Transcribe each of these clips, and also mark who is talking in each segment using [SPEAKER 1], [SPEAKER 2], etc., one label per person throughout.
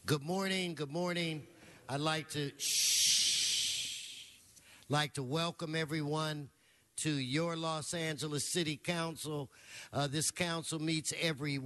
[SPEAKER 1] Good morning. Good morning. I'd like to welcome everyone to your Los Angeles City Council. This council meets every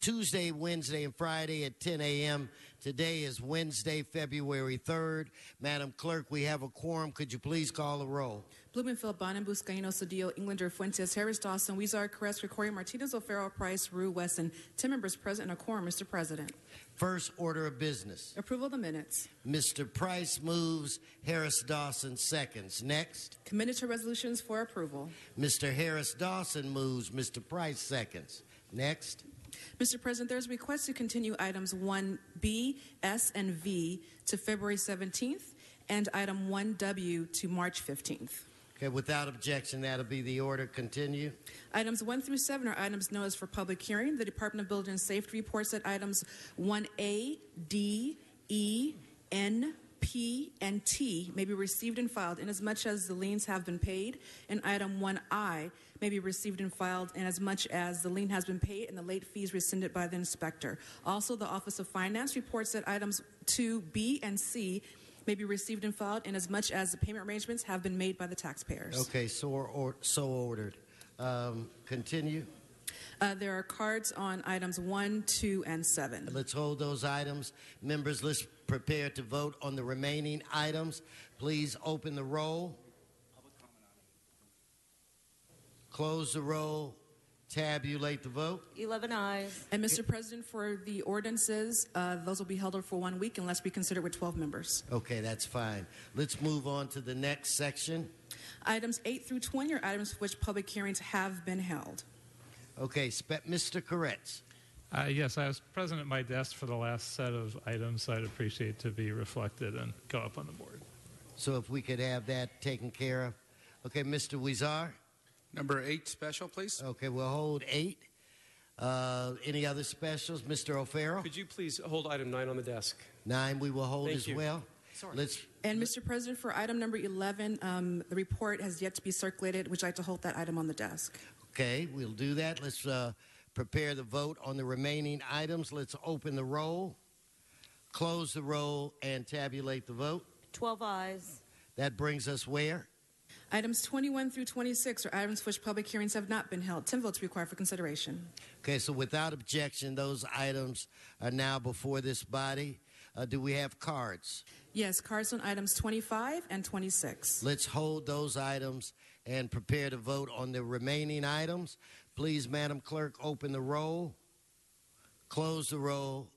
[SPEAKER 1] Tuesday, Wednesday, and Friday at 10 a.m. Today is Wednesday, February 3rd. Madam Clerk, we have a quorum. Could you please call the roll?
[SPEAKER 2] Blumenfeld, Bonin, Buscaino, Cedillo, Englander, Fuentes, Harris, Dawson, Weezer, Caress, Corey, Martinez, O'Farrell, Price, Rue, Wesson. 10 members present and a quorum, Mr. President.
[SPEAKER 1] First order of business.
[SPEAKER 2] Approval of the minutes.
[SPEAKER 1] Mr. Price moves, Harris Dawson seconds. Next.
[SPEAKER 2] Committed to resolutions for approval.
[SPEAKER 1] Mr. Harris Dawson moves, Mr. Price seconds. Next.
[SPEAKER 2] Mr. President, there is a request to continue items 1B, S, and V to February 17th and item 1W to March 15th.
[SPEAKER 1] Okay, without objection, that'll be the order. Continue.
[SPEAKER 2] Items 1 through 7 are items noticed for public hearing. The Department of Building and Safety reports that items 1A, D, E, N, P, and T may be received and filed inasmuch as the liens have been paid, and item 1I may be received and filed inasmuch as the lien has been paid and the late fees rescinded by the inspector. Also, the Office of Finance reports that items 2B and C may be received and filed inasmuch as the payment arrangements have been made by the taxpayers.
[SPEAKER 1] Okay, so ordered. Continue.
[SPEAKER 2] There are cards on items 1, 2, and 7.
[SPEAKER 1] Let's hold those items. Members, let's prepare to vote on the remaining items. Please open the roll. Close the roll. Tabulate the vote.
[SPEAKER 3] 11 ayes.
[SPEAKER 2] And Mr. President, for the ordinances, those will be held over for 1 week unless we consider with 12 members.
[SPEAKER 1] Okay, that's fine. Let's move on to the next section.
[SPEAKER 2] Items 8 through 20 are items for which public hearings have been held.
[SPEAKER 1] Okay, Mr. Koretz.
[SPEAKER 4] Yes, I was present at my desk for the last set of items, so I'd appreciate to be reflected and go up on the board.
[SPEAKER 1] So if we could have that taken care of. Okay, Mr. Weezer.
[SPEAKER 5] Number 8 special, please.
[SPEAKER 1] Okay, we'll hold 8. Any other specials? Mr. O'Farrell?
[SPEAKER 6] Could you please hold item 9 on the desk?
[SPEAKER 1] 9 we will hold as well.
[SPEAKER 6] Sorry.
[SPEAKER 2] And Mr. President, for item number 11, the report has yet to be circulated. Would you like to hold that item on the desk?
[SPEAKER 1] Okay, we'll do that. Let's prepare the vote on the remaining items. Let's open the roll, close the roll, and tabulate the vote.
[SPEAKER 3] 12 ayes.
[SPEAKER 1] That brings us where?
[SPEAKER 2] Items 21 through 26 are items for which public hearings have not been held. 10 votes required for consideration.
[SPEAKER 1] Okay, so without objection, those items are now before this body. Do we have cards?
[SPEAKER 2] Yes, cards on items 25 and 26.
[SPEAKER 1] Let's hold those items and prepare to vote on the remaining items. Please, Madam Clerk, open the roll, close the roll,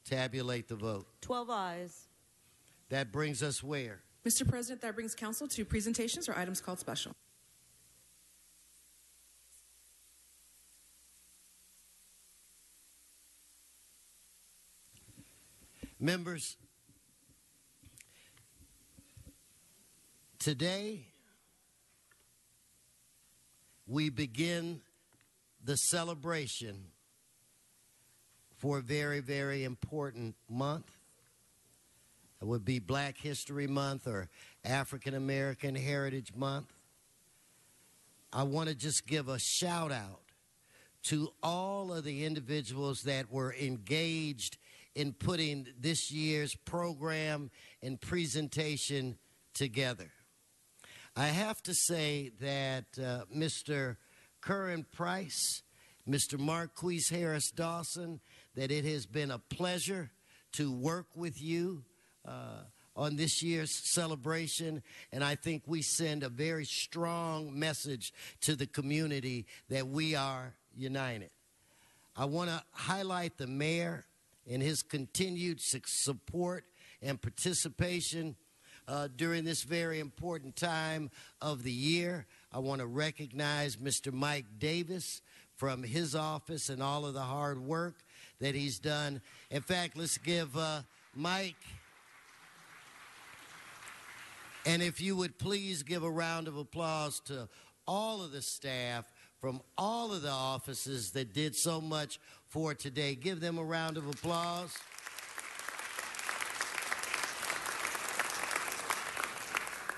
[SPEAKER 1] tabulate the vote.
[SPEAKER 3] 12 ayes.
[SPEAKER 1] That brings us where?
[SPEAKER 2] Mr. President, that brings council to presentations or items called special.
[SPEAKER 1] Members, today we begin the celebration for a very, very important month. It would be Black History Month or African American Heritage Month. I want to just give a shout out to all of the individuals that were engaged in putting this year's program and presentation together. I have to say that Mr. Curran Price, Mr. Marquise Harris Dawson, that it has been a pleasure to work with you on this year's celebration, and I think we send a very strong message to the community that we are united. I want to highlight the mayor and his continued support and participation during this very important time of the year. I want to recognize Mr. Mike Davis from his office and all of the hard work that he's done. In fact, let's give Mike, and if you would please give a round of applause to all of the staff from all of the offices that did so much for today. Give them a round of applause.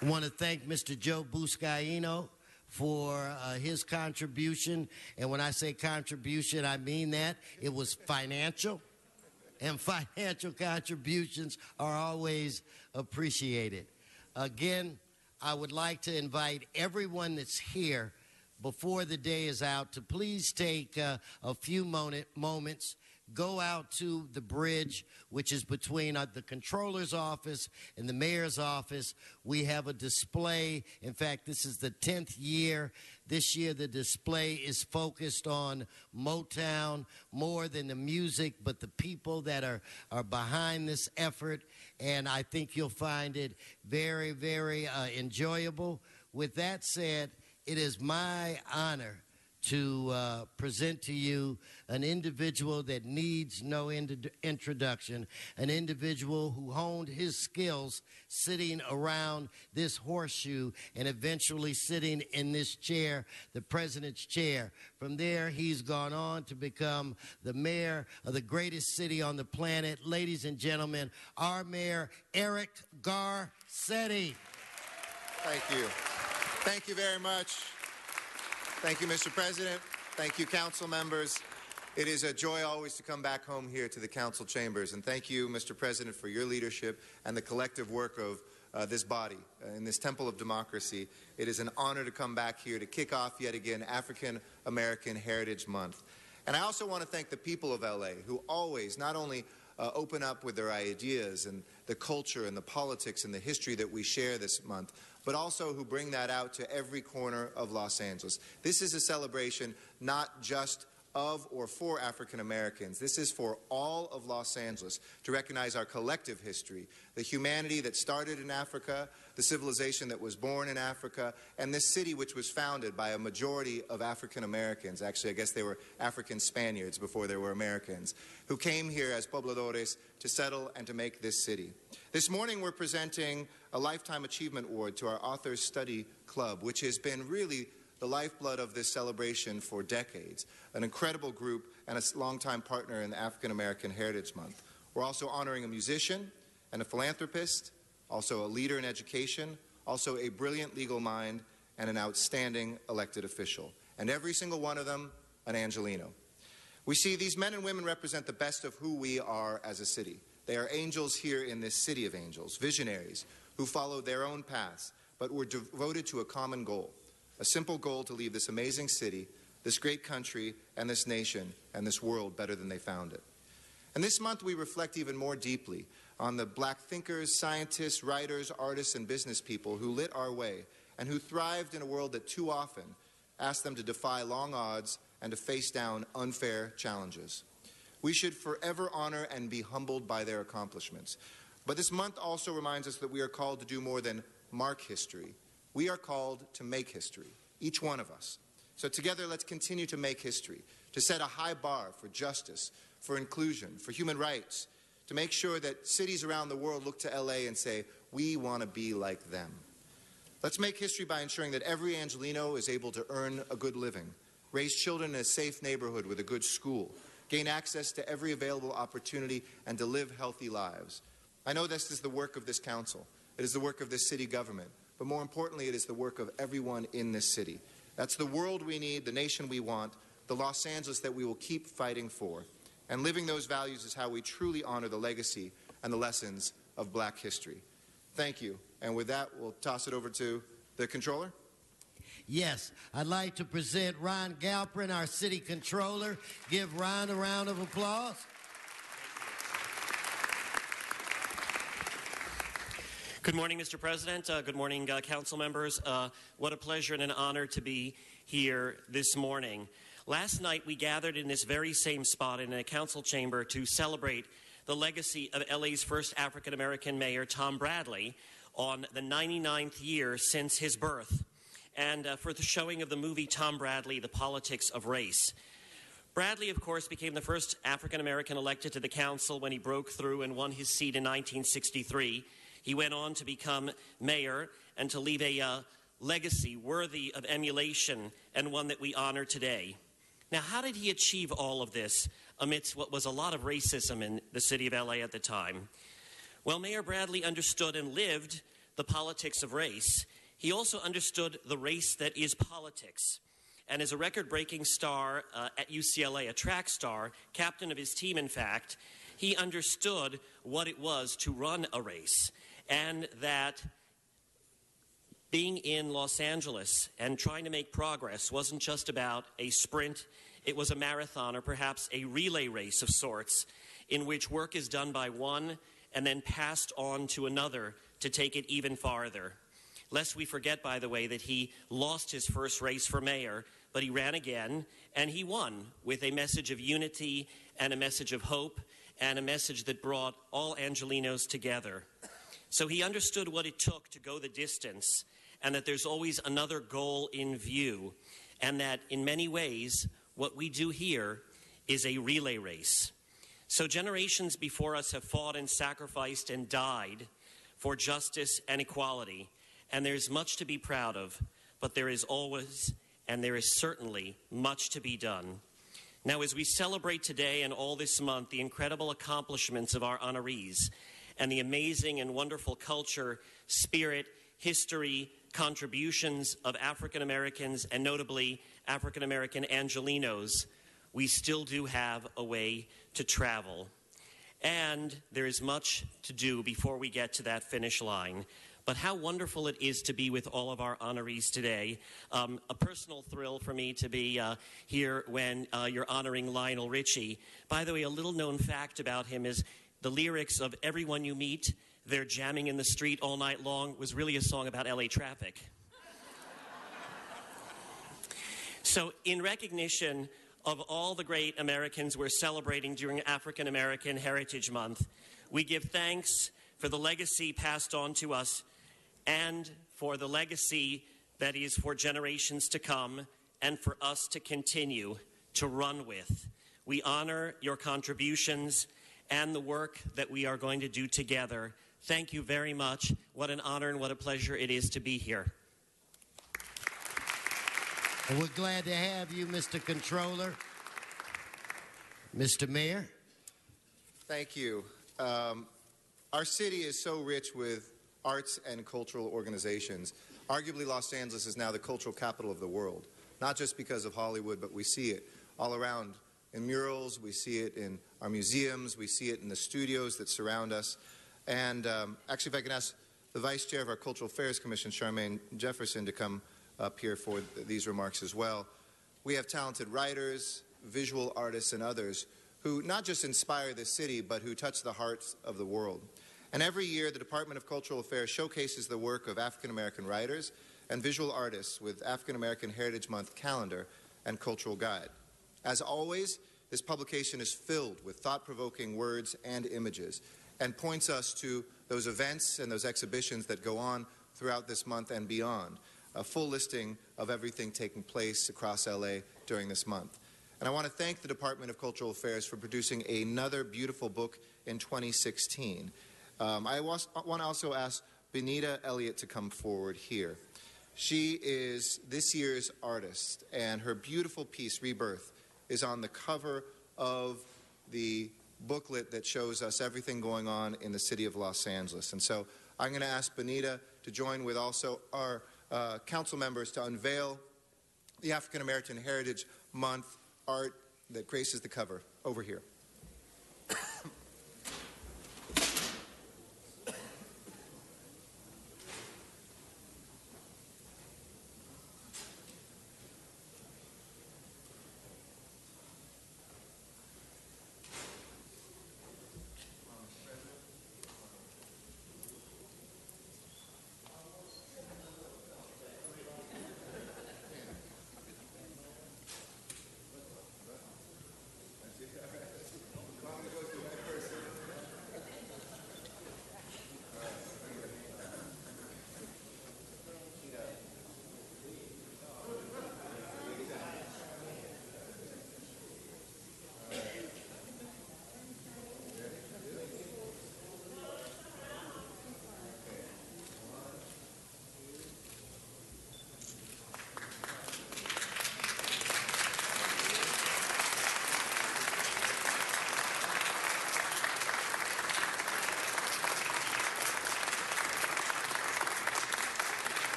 [SPEAKER 1] I want to thank Mr. Joe Buscaino for his contribution. And when I say contribution, I mean that. It was financial. and financial contributions are always appreciated. Again, I would like to invite everyone that's here before the day is out to please take a few moments, go out to the bridge, which is between the controller's office and the mayor's office. We have a display. In fact, this is the 10th year. This year, the display is focused on Motown more than the music, but the people that are behind this effort. And I think you'll find it very, very enjoyable. With that said, it is my honor to present to you an individual that needs no introduction, an individual who honed his skills sitting around this horseshoe and eventually sitting in this chair, the president's chair. From there, he's gone on to become the mayor of the greatest city on the planet. Ladies and gentlemen, our mayor, Eric Garcetti.
[SPEAKER 7] Thank you. Thank you very much. Thank you, Mr. President. Thank you, council members. It is a joy always to come back home here to the council chambers. And thank you, Mr. President, for your leadership and the collective work of this body in this temple of democracy. It is an honor to come back here to kick off yet again African American Heritage Month. And I also want to thank the people of LA who always not only open up with their ideas and the culture and the politics and the history that we share this month, but also who bring that out to every corner of Los Angeles. This is a celebration not just of or for African Americans. This is for all of Los Angeles to recognize our collective history, the humanity that started in Africa, the civilization that was born in Africa, and this city which was founded by a majority of African Americans. Actually, I guess they were African Spaniards before they were Americans, who came here as pobladores to settle and to make this city. This morning we're presenting a Lifetime Achievement Award to our Authors Study Club, which has been really the lifeblood of this celebration for decades, an incredible group and a longtime partner in the African American Heritage Month. We're also honoring a musician and a philanthropist, also a leader in education, also a brilliant legal mind, and an outstanding elected official. And every single one of them, an Angelino. We see these men and women represent the best of who we are as a city. They are angels here in this city of angels, visionaries who followed their own paths, but were devoted to a common goal. A simple goal to leave this amazing city, this great country, and this nation, and this world better than they found it. And this month we reflect even more deeply on the black thinkers, scientists, writers, artists, and business people who lit our way and who thrived in a world that too often asked them to defy long odds and to face down unfair challenges. We should forever honor and be humbled by their accomplishments. But this month also reminds us that we are called to do more than mark history. We are called to make history, each one of us. So together, let's continue to make history, to set a high bar for justice, for inclusion, for human rights, to make sure that cities around the world look to LA and say, we want to be like them. Let's make history by ensuring that every Angelino is able to earn a good living, raise children in a safe neighborhood with a good school, gain access to every available opportunity, and to live healthy lives. I know this is the work of this council. It is the work of this city government. But more importantly, it is the work of everyone in this city. That's the world we need, the nation we want, the Los Angeles that we will keep fighting for. And living those values is how we truly honor the legacy and the lessons of black history. Thank you. And with that, we'll toss it over to the controller.
[SPEAKER 1] Yes, I'd like to present Ron Galperin, our city controller. Give Ron a round of applause.
[SPEAKER 8] Good morning, Mr. President. Good morning, council members. What a pleasure and an honor to be here this morning. Last night, we gathered in this very same spot in a council chamber to celebrate the legacy of LA's first African-American mayor, Tom Bradley, on the 99th year since his birth, and for the showing of the movie Tom Bradley, The Politics of Race. Bradley, of course, became the first African-American elected to the council when he broke through and won his seat in 1963. He went on to become mayor and to leave a legacy worthy of emulation and one that we honor today. Now, how did he achieve all of this amidst what was a lot of racism in the city of LA at the time? Well, Mayor Bradley understood and lived the politics of race. He also understood the race that is politics. And as a record-breaking star at UCLA, a track star, captain of his team, in fact, he understood what it was to run a race, and that being in Los Angeles and trying to make progress wasn't just about a sprint, it was a marathon or perhaps a relay race of sorts in which work is done by one and then passed on to another to take it even farther. Lest we forget, by the way, that he lost his first race for mayor, but he ran again, and he won with a message of unity and a message of hope and a message that brought all Angelenos together. So he understood what it took to go the distance, and that there's always another goal in view, and that in many ways what we do here is a relay race. So generations before us have fought and sacrificed and died for justice and equality, and there's much to be proud of, but there is always and there is certainly much to be done. Now, as we celebrate today and all this month the incredible accomplishments of our honorees and the amazing and wonderful culture, spirit, history, contributions of African Americans and notably African American Angelenos, we still do have a way to travel. And there is much to do before we get to that finish line. But how wonderful it is to be with all of our honorees today. A personal thrill for me to be here when you're honoring Lionel Richie. By the way, a little known fact about him is the lyrics of Everyone You Meet, They're Jamming in the Street All Night Long was really a song about LA traffic. So in recognition of all the great Americans we're celebrating during African American Heritage Month, we give thanks for the legacy passed on to us and for the legacy that is for generations to come and for us to continue to run with. We honor your contributions and the work that we are going to do together. Thank you very much. What an honor and what a pleasure it is to be here.
[SPEAKER 1] And we're glad to have you, Mr. Controller. Mr. Mayor.
[SPEAKER 7] Thank you. Our city is so rich with arts and cultural organizations. Arguably, Los Angeles is now the cultural capital of the world, not just because of Hollywood, but we see it all around in murals, we see it in our museums, we see it in the studios that surround us. And actually, if I can ask the Vice Chair of our Cultural Affairs Commission, Charmaine Jefferson, to come up here for these remarks as well. We have talented writers, visual artists, and others who not just inspire the city, but who touch the hearts of the world. And every year, the Department of Cultural Affairs showcases the work of African American writers and visual artists with African American Heritage Month calendar and cultural guide. As always, this publication is filled with thought-provoking words and images and points us to those events and those exhibitions that go on throughout this month and beyond. A full listing of everything taking place across LA during this month. And I want to thank the Department of Cultural Affairs for producing another beautiful book in 2016. I want to also ask Benita Elliott to come forward here. She is this year's artist, and her beautiful piece, Rebirth, is on the cover of the booklet that shows us everything going on in the city of Los Angeles. And so I'm going to ask Benita to join with also our council members to unveil the African American Heritage Month art that graces the cover. Over here.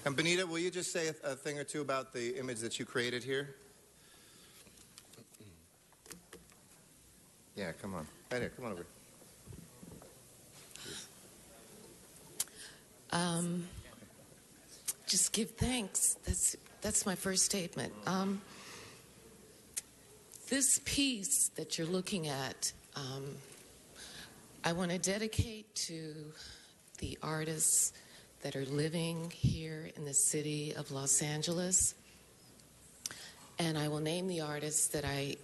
[SPEAKER 7] And Benita, will you just say a thing or two about the image that you created here? Yeah, come on. Right here, come on over.
[SPEAKER 9] Just give thanks. That's my first statement. This piece that you're looking at, I want to dedicate to the artists that are living here in the city of Los Angeles. And I will name the artists that I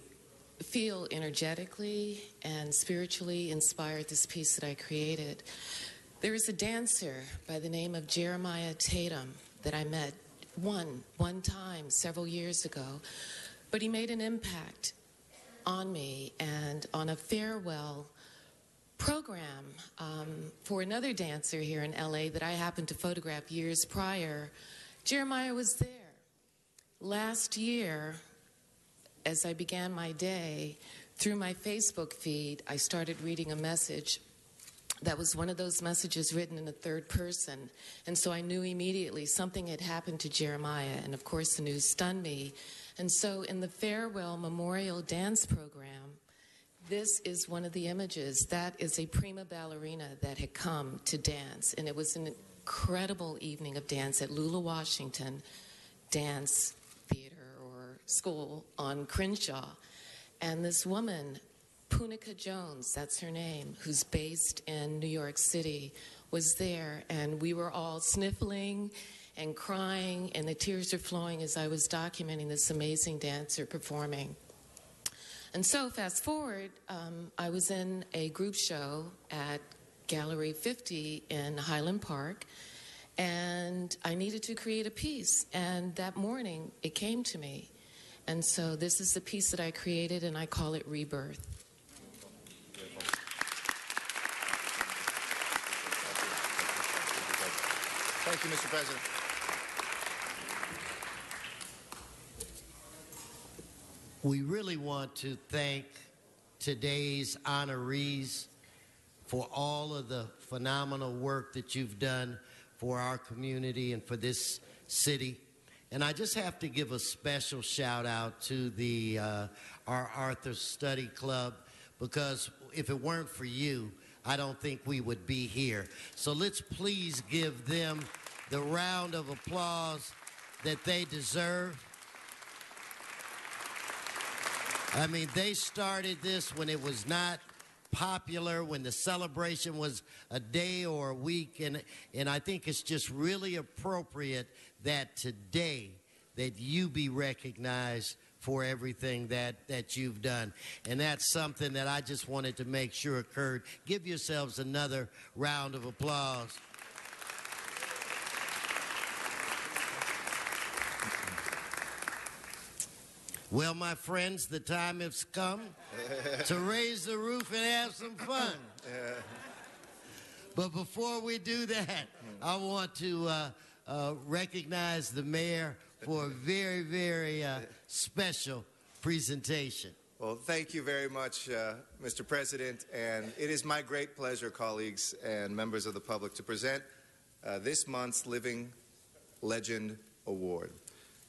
[SPEAKER 9] feel energetically and spiritually inspired this piece that I created. There is a dancer by the name of Jeremiah Tatum that I met one time several years ago, but he made an impact on me, and on a farewell program for another dancer here in LA that I happened to photograph years prior, Jeremiah was there. Last year, as I began my day, through my Facebook feed, I started reading a message that was one of those messages written in the third person. And so I knew immediately something had happened to Jeremiah. And of course, the news stunned me. And so in the farewell memorial dance program, this is one of the images. That is a prima ballerina that had come to dance. And it was an incredible evening of dance at Lula Washington Dance Theater or School on Crenshaw. And this woman, Punica Jones, that's her name, who's based in New York City, was there, and we were all sniffling and crying, and the tears are flowing as I was documenting this amazing dancer performing. And so fast forward, I was in a group show at Gallery 50 in Highland Park, and I needed to create a piece, and that morning it came to me. And so this is the piece that I created, and I call it Rebirth.
[SPEAKER 7] Thank you, Mr. President.
[SPEAKER 1] We really want to thank today's honorees for all of the phenomenal work that you've done for our community and for this city. And I just have to give a special shout out to our Arthur Study Club, because if it weren't for you, I don't think we would be here. So let's please give them the round of applause that they deserve. I mean, they started this when it was not popular, when the celebration was a day or a week, and I think it's just really appropriate that today that you be recognized for everything that you've done. And that's something that I just wanted to make sure occurred. Give yourselves another round of applause. Well, my friends, the time has come to raise the roof and have some fun. But before we do that, I want to recognize the mayor for a very, very special presentation.
[SPEAKER 7] Well, thank you very much, Mr. President. And it is my great pleasure, colleagues and members of the public, to present this month's Living Legend Award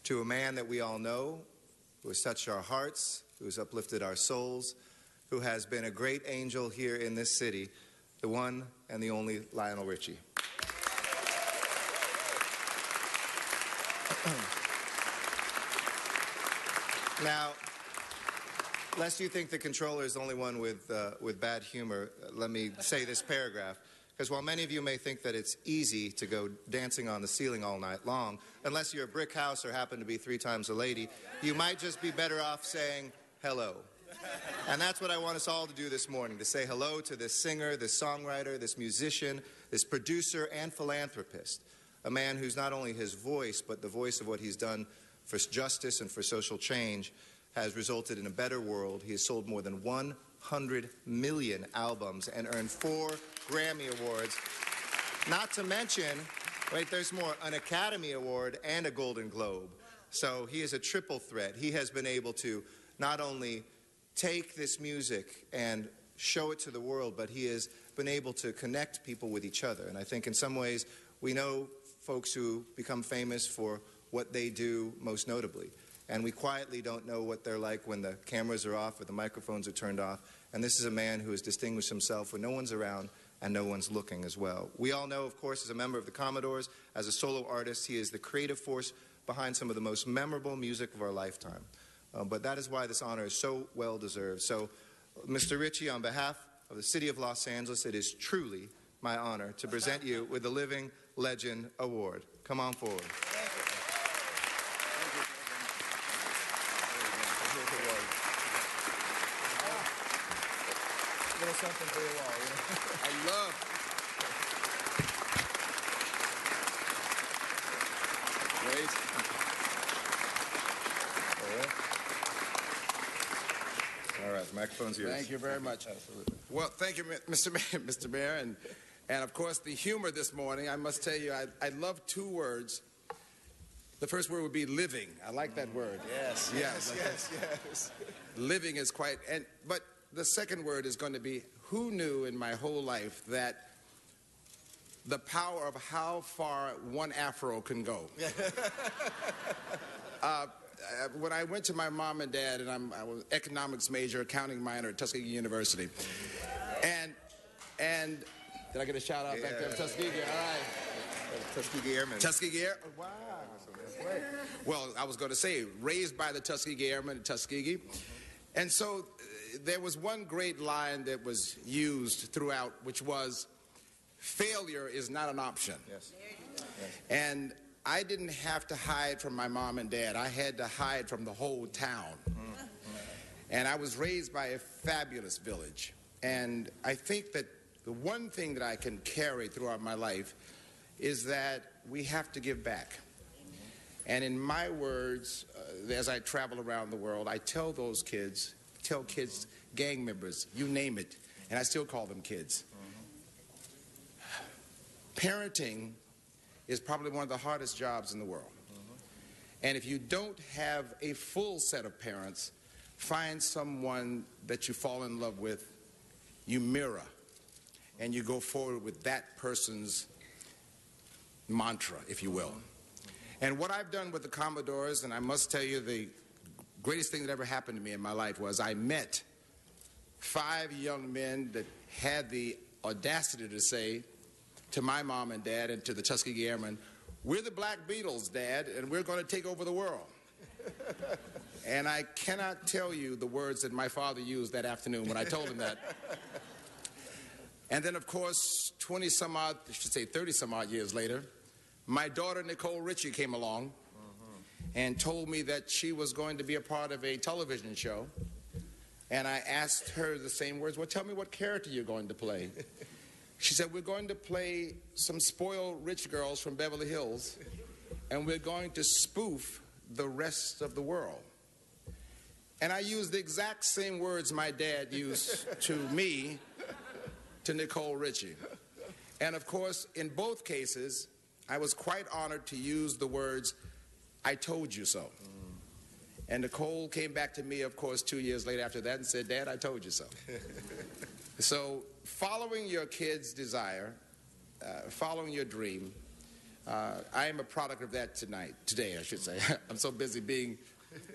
[SPEAKER 7] to a man that we all know, who has touched our hearts, who has uplifted our souls, who has been a great angel here in this city, the one and the only Lionel Richie. Now, lest you think the controller is the only one with bad humor, let me say this paragraph. Because while many of you may think that it's easy to go dancing on the ceiling all night long, unless you're a brick house or happen to be 3 times a lady, you might just be better off saying hello. And that's what I want us all to do this morning, to say hello to this singer, this songwriter, this musician, this producer and philanthropist, a man who's not only his voice, but the voice of what he's done for justice and for social change has resulted in a better world. He has sold more than 100 million albums and earned 4 Grammy Awards. Not to mention, wait, there's more, an Academy Award and a Golden Globe. So he is a triple threat. He has been able to not only take this music and show it to the world, but he has been able to connect people with each other. And I think in some ways we know folks who become famous for what they do most notably. And we quietly don't know what they're like when the cameras are off or the microphones are turned off. And this is a man who has distinguished himself when no one's around and no one's looking as well. We all know, of course, as a member of the Commodores, as a solo artist, he is the creative force behind some of the most memorable music of our lifetime. But that is why this honor is so well deserved. So, Mr. Ritchie, on behalf of the City of Los Angeles, it is truly my honor to present you with the Living Legend Award. Come on forward.
[SPEAKER 10] Little something for your wall.
[SPEAKER 5] I love. Great.
[SPEAKER 7] All right, the microphone's yours.
[SPEAKER 5] Thank you very much.
[SPEAKER 7] Absolutely.
[SPEAKER 5] Well, thank you, Mr. Mayor, and of course the humor this morning. I must tell you, I love two words. The first word would be living. I like that word.
[SPEAKER 7] Yes. Yes.
[SPEAKER 5] Living is quite, but the second word is going to be, who knew in my whole life that the power of how far one afro can go? When I went to my mom and dad, and I was an economics major, accounting minor at Tuskegee University, and did I get a shout out back there? Tuskegee, all right.
[SPEAKER 7] Tuskegee Airmen.
[SPEAKER 5] Tuskegee Air. Wow. Well, I was going to say, raised by the Tuskegee Airmen at Tuskegee, and so there was one great line that was used throughout, which was, failure is not an option.
[SPEAKER 7] Yes.
[SPEAKER 5] And I didn't have to hide from my mom and dad. I had to hide from the whole town. And I was raised by a fabulous village. And I think that the one thing that I can carry throughout my life is that we have to give back. And in my words, as I travel around the world, I tell kids, gang members, you name it, and I still call them kids. Parenting is probably one of the hardest jobs in the world. And if you don't have a full set of parents, find someone that you fall in love with, you mirror, and you go forward with that person's mantra, if you will. And what I've done with the Commodores, and I must tell you the greatest thing that ever happened to me in my life was I met 5 young men that had the audacity to say to my mom and dad and to the Tuskegee Airmen, we're the Black Beatles, Dad, and we're going to take over the world. And I cannot tell you the words that my father used that afternoon when I told him that. And then, of course, 30-some-odd years later, my daughter, Nicole Ritchie, came along and told me that she was going to be a part of a television show. And I asked her the same words, well, tell me what character you're going to play. She said, we're going to play some spoiled rich girls from Beverly Hills, and we're going to spoof the rest of the world. And I used the exact same words my dad used to me, to Nicole Ritchie. And of course, in both cases, I was quite honored to use the words, I told you so. And Nicole came back to me, of course, 2 years later after that and said, Dad, I told you so. So following your kid's desire, following your dream, I am a product of that today, I should say. I'm so busy being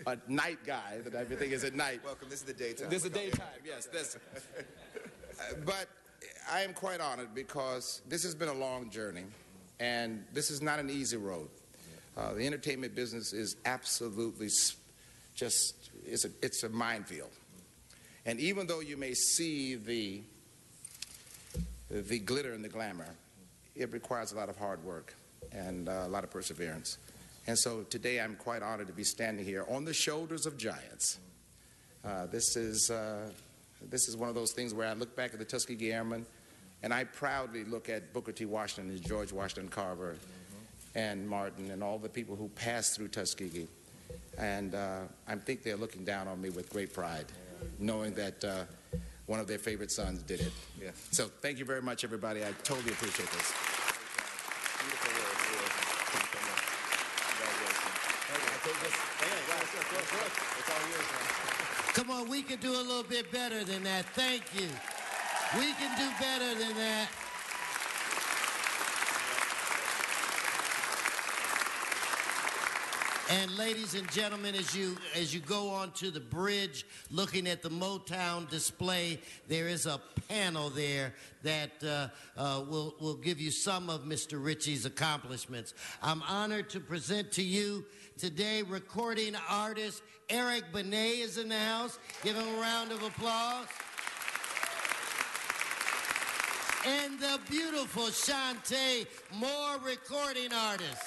[SPEAKER 5] a night guy that everything is at night.
[SPEAKER 7] Welcome, this is the daytime.
[SPEAKER 5] This is the daytime, yes. But I am quite honored because this has been a long journey, and this is not an easy road. The entertainment business is absolutely just, it's a minefield. And even though you may see the glitter and the glamour, it requires a lot of hard work and a lot of perseverance. And so today I'm quite honored to be standing here on the shoulders of giants. This is one of those things where I look back at the Tuskegee Airmen, and I proudly look at Booker T. Washington and George Washington Carver and Martin and all the people who passed through Tuskegee. And I think they're looking down on me with great pride, knowing that one of their favorite sons did it.
[SPEAKER 7] Yeah.
[SPEAKER 5] So thank you very much, everybody. I totally appreciate this.
[SPEAKER 7] Beautiful words.
[SPEAKER 1] Come on, we can do a little bit better than that. Thank you. We can do better than that. And ladies and gentlemen, as you go onto the bridge looking at the Motown display, there is a panel there that will give you some of Mr. Ritchie's accomplishments. I'm honored to present to you today recording artist Eric Benet is in the house. Give him a round of applause. And the beautiful Shantae Moore, recording artist.